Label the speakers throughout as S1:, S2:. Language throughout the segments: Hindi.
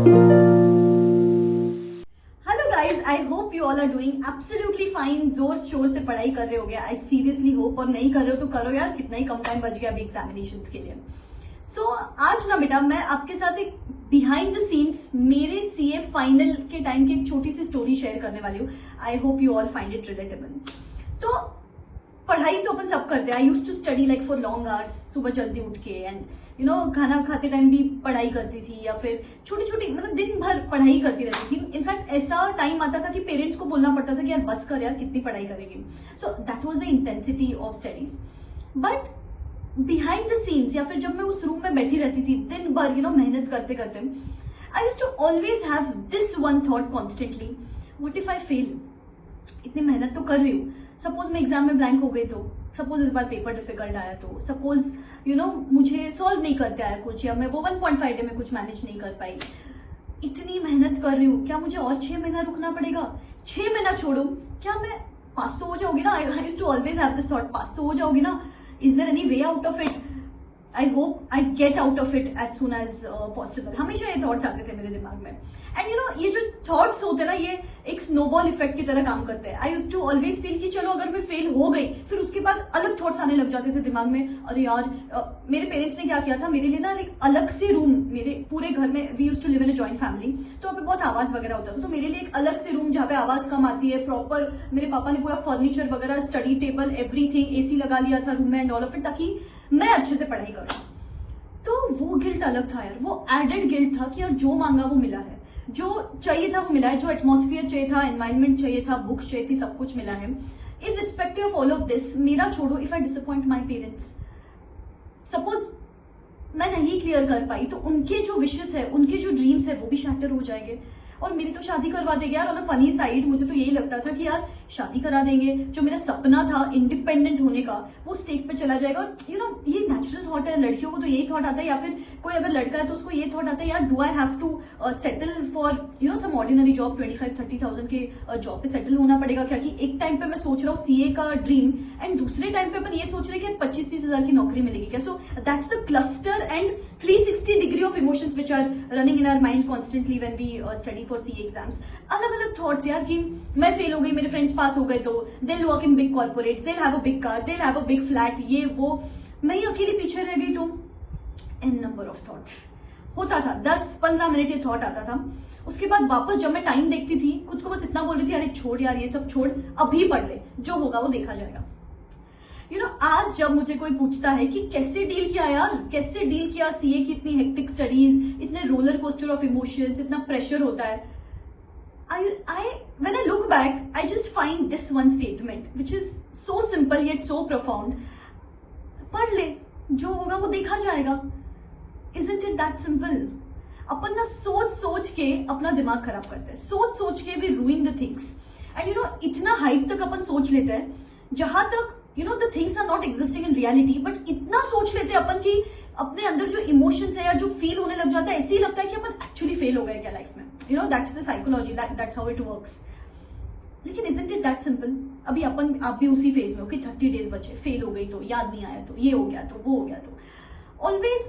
S1: Hello guys, I hope you all are doing absolutely fine. जोर शोर से पढ़ाई कर रहे होगे, आई सीरियसली होप। और नहीं कर रहे हो तो करो यार, कितना ही कम टाइम बच गया अभी एग्जामिनेशंस के लिए। सो आज ना बेटा मैं आपके साथ एक बिहाइंड द सीन्स मेरे सीए फाइनल के टाइम की एक छोटी सी स्टोरी शेयर करने वाली हूँ। I hope you all find it relatable. तो पढ़ाई तो अपन सब करते हैं। I use to study like for long hours, सुबह जल्दी उठ के, एंड खाना खाते टाइम भी पढ़ाई करती थी, या फिर छोटी छोटी मतलब दिन भर पढ़ाई करती रहती थी। इनफैक्ट ऐसा टाइम आता था कि पेरेंट्स को बोलना पड़ता था कि यार बस कर यार, कितनी पढ़ाई करेगी। So that was the intensity of studies. But behind the scenes, या फिर जब मैं उस रूम में बैठी रहती थी दिन भर मेहनत करते करते, I use to always have this one thought constantly, what if I fail. इतनी मेहनत तो कर रही हूँ, सपोज मैं एग्जाम में ब्लैंक हो गई तो, सपोज इस बार पेपर डिफिकल्ट आया तो, सपोज मुझे सॉल्व नहीं करते आया कुछ, या मैं वो 1.5 डे में कुछ मैनेज नहीं कर पाई। इतनी मेहनत कर रही हूँ, क्या मुझे और 6 महीना रुकना पड़ेगा? 6 महीना छोड़ो, क्या मैं पास तो हो जाऊंगी ना? I used to always have this thought, pass तो हो जाओगी ना? Is there any way out of it? I hope I get out of it as soon as possible. हमेशा ये थॉट्स आते थे मेरे दिमाग में। एंड ये जो थॉट्स होते हैं ना, ये एक स्नोबॉल इफेक्ट की तरह काम करते हैं। I used to always feel कि चलो अगर मैं फेल हो गई, फिर उसके बाद अलग थॉट्स आने लग जाते थे दिमाग में। अरे यार, मेरे पेरेंट्स ने क्या किया था मेरे लिए ना, एक अलग से रूम मेरे पूरे घर में, we used to live in a joint family, तो वहाँ पे बहुत आवाज वगैरह होता था। तो मेरे लिए एक अलग से रूम जहाँ पे आवाज कम आती है, प्रॉपर मेरे पापा ने पूरा फर्नीचर वगैरह, स्टडी टेबल, एवरीथिंग, एसी लगा लिया था रूम में एंड ऑल ऑफ इट, ताकि मैं अच्छे से पढ़ाई करूँ। तो वो गिल्ट अलग था यार, वो एडेड गिल्ट था कि यार जो मांगा वो मिला है, जो चाहिए था वो मिला है, जो एटमॉस्फेयर चाहिए था, एनवायरनमेंट चाहिए था, बुक्स चाहिए थी, सब कुछ मिला है। Irrespective of all of this, मेरा छोड़ो, if I disappoint my parents, suppose मैं नहीं क्लियर कर पाई, तो उनके जो विशेस है, उनके जो ड्रीम्स है, वो भी शैटर हो जाएंगे। और मेरी तो शादी करवा देंगे यार। ऑन अ फनी साइड, मुझे तो यही लगता था कि यार शादी करा देंगे, जो मेरा सपना था इंडिपेंडेंट होने का, वो स्टेज पे चला जाएगा। और ये नेचुरल थॉट है, लड़कियों को तो यही थॉट आता है, या फिर कोई अगर लड़का है तो उसको ये थॉट आता है, यार do I have to settle for some ordinary job, 25-30,000 के जॉब पे सेटल होना पड़ेगा क्या? कि एक टाइम पे मैं सोच रहा हूँ सीए का ड्रीम, एंड दूसरे टाइम पे अपन ये सोच रहे हैं कि 25-30 हजार की नौकरी मिलेगी क्या? So that's the cluster and 360 degree of emotions which are running in our mind constantly when we study for CA exams. अलग अलग थॉट्स यार, कि मैं फेल हो गई, मेरे फ्रेंड्स पास हो गए तो they will work in big corporates, they will have a big car, they will have a big flat, ये वो। मैं ही अकेली पीछे रह गई तो एन नंबर ऑफ थॉट्स होता था। 10-15 मिनट ये थॉट आता था। उसके बाद वापस जब मैं टाइम देखती थी, खुद को बस इतना बोल रही थी, अरे छोड़ यार ये सब छोड़, अभी पढ़ ले, जो होगा वो देखा जाएगा। आज जब मुझे कोई पूछता है कि कैसे डील किया यार, कैसे डील किया सीए की इतनी हेक्टिक स्टडीज, इतने रोलर कोस्टर ऑफ इमोशंस, इतना प्रेशर होता है, when I look back, I just find this one statement, which is so simple yet so profound. पढ़ ले, जो होगा वो देखा जाएगा। Isn't it that simple? अपन ना सोच सोच के अपना दिमाग खराब करते हैं, सोच सोच के we ruin the things. And इतना हाइट तक अपन सोच लेते हैं, जहां तक the things are not existing in reality, but इतना सोच लेते हैं अपन कि अपने अंदर जो इमोशंस है या जो फील होने लग जाता है, ऐसे ही लगता है कि अपन एक्चुअली फेल हो गए क्या लाइफ में। That's the psychology, that's how it works. लेकिन इजंट इट दैट सिंपल? अभी आप भी उसी फेज में हो कि 30 डेज बचे, फेल हो गई तो, याद नहीं आया तो, ये हो गया तो, वो हो गया तो। ऑलवेज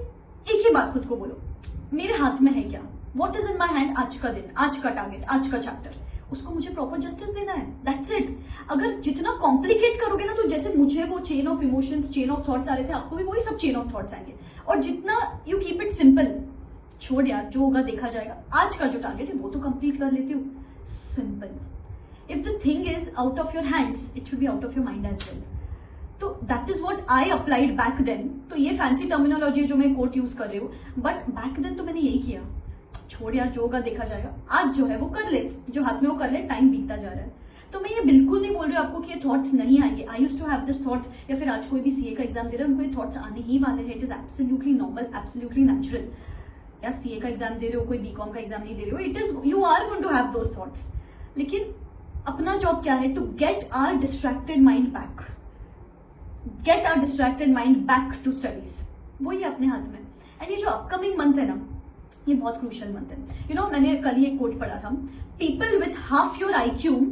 S1: एक ही बात खुद को बोलो, मेरे हाथ में है क्या? What is in my hand? आज का दिन, आज का टारगेट, आज का चैप्टर, उसको मुझे प्रॉपर जस्टिस देना है, दैट्स इट। अगर जितना कॉम्प्लिकेट करोगे ना, तो जैसे मुझे वो chain of emotions, chain of thoughts आ रहे थे, आपको भी वही सब चेन ऑफ थॉट्स आएंगे। और जितना यू कीप इट सिंपल, छोड़ यार जो होगा देखा जाएगा, आज का जो टारगेट है वो तो कंप्लीट कर लेती हूँ, simple. If the thing is out of your hands, it should be out of your mind as well. तो that is what I applied back then. तो ये फैंसी टर्मिनोलॉजी है जो मैं कोट यूज कर रही हूँ, बट बैक देन तो मैंने यही किया, छोड़ यार जो होगा देखा जाएगा, आज जो है वो कर ले, जो हाथ में वो कर ले, टाइम बीतता जा रहा है। तो मैं ये बिल्कुल नहीं बोल रही हूँ आपको कि ये थॉट्स नहीं आएंगे। I used to have this thoughts, या फिर आज कोई भी सीए का एग्जाम दे रहा है, उनको ये थॉट्स आने ही वाले हैं। It is absolutely normal, absolutely natural. यार सीए का एग्जाम दे रहे हो, कोई बीकॉम का एग्जाम नहीं दे रहे हो, it is, you are going to have those thoughts. लेकिन अपना जॉब क्या है? To get our distracted mind back, get our distracted mind back to studies, वही अपने हाथ में। एंड ये जो अपकमिंग मंथ है ना, ये बहुत क्रूशियल मंथ है। मैंने कल ही एक कोट पढ़ा था, people with half your IQ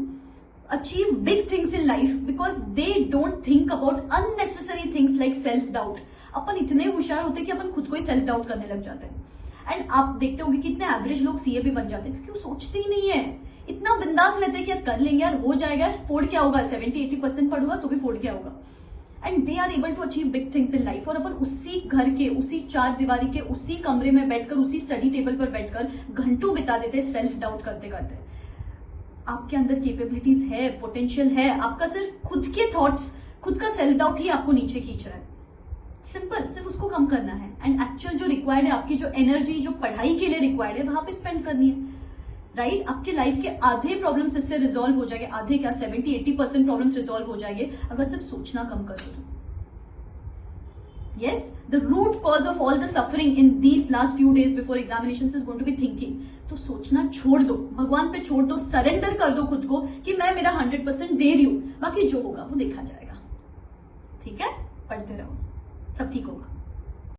S1: achieve big things in life because they don't think about unnecessary things like self doubt. अपन इतने होशियार होते हैं कि अपन खुद को ही सेल्फ डाउट करने लग जाते हैं। एंड आप देखते होंगे कितने एवरेज लोग सीए भी बन जाते हैं, क्योंकि वो सोचते ही नहीं है, इतना बिंदास रहते हैं कि यार कर लेंगे, यार हो जाएगा, यार फोड़ क्या होगा, 70-80% पढ़ूंगा तो भी फोड़ क्या होगा। And they are able to achieve big things in life. और अपन उसी घर के, उसी चार दीवारी के, उसी कमरे में बैठकर, उसी स्टडी टेबल पर बैठकर घंटों बिता देते हैं सेल्फ डाउट करते करते। आपके अंदर कैपेबिलिटीज है, पोटेंशियल है, आपका सिर्फ खुद के थॉट्स, खुद का सेल्फ डाउट ही आपको नीचे खींच रहा है। सिंपल, सिर्फ उसको कम करना है। एंड एक्चुअल जो रिक्वायर्ड है, आपकी जो एनर्जी जो पढ़ाई के लिए रिक्वायर्ड है, वहां पे स्पेंड करनी है, राइट? आपके लाइफ के आधे प्रॉब्लम्स इससे रिजॉल्व हो जाएंगे, आधे क्या 70-80% प्रॉब्लम्स रिजॉल्व हो जाएंगे अगर सिर्फ सोचना कम कर दो। Yes, the root cause of all the suffering in these last few days before examinations is going to be thinking. तो सोचना छोड़ दो, भगवान पे छोड़ दो, सरेंडर कर दो खुद को कि मैं मेरा 100% दे रही हूं, बाकी जो होगा वो देखा जाएगा। ठीक है, पढ़ते रहो, सब ठीक होगा।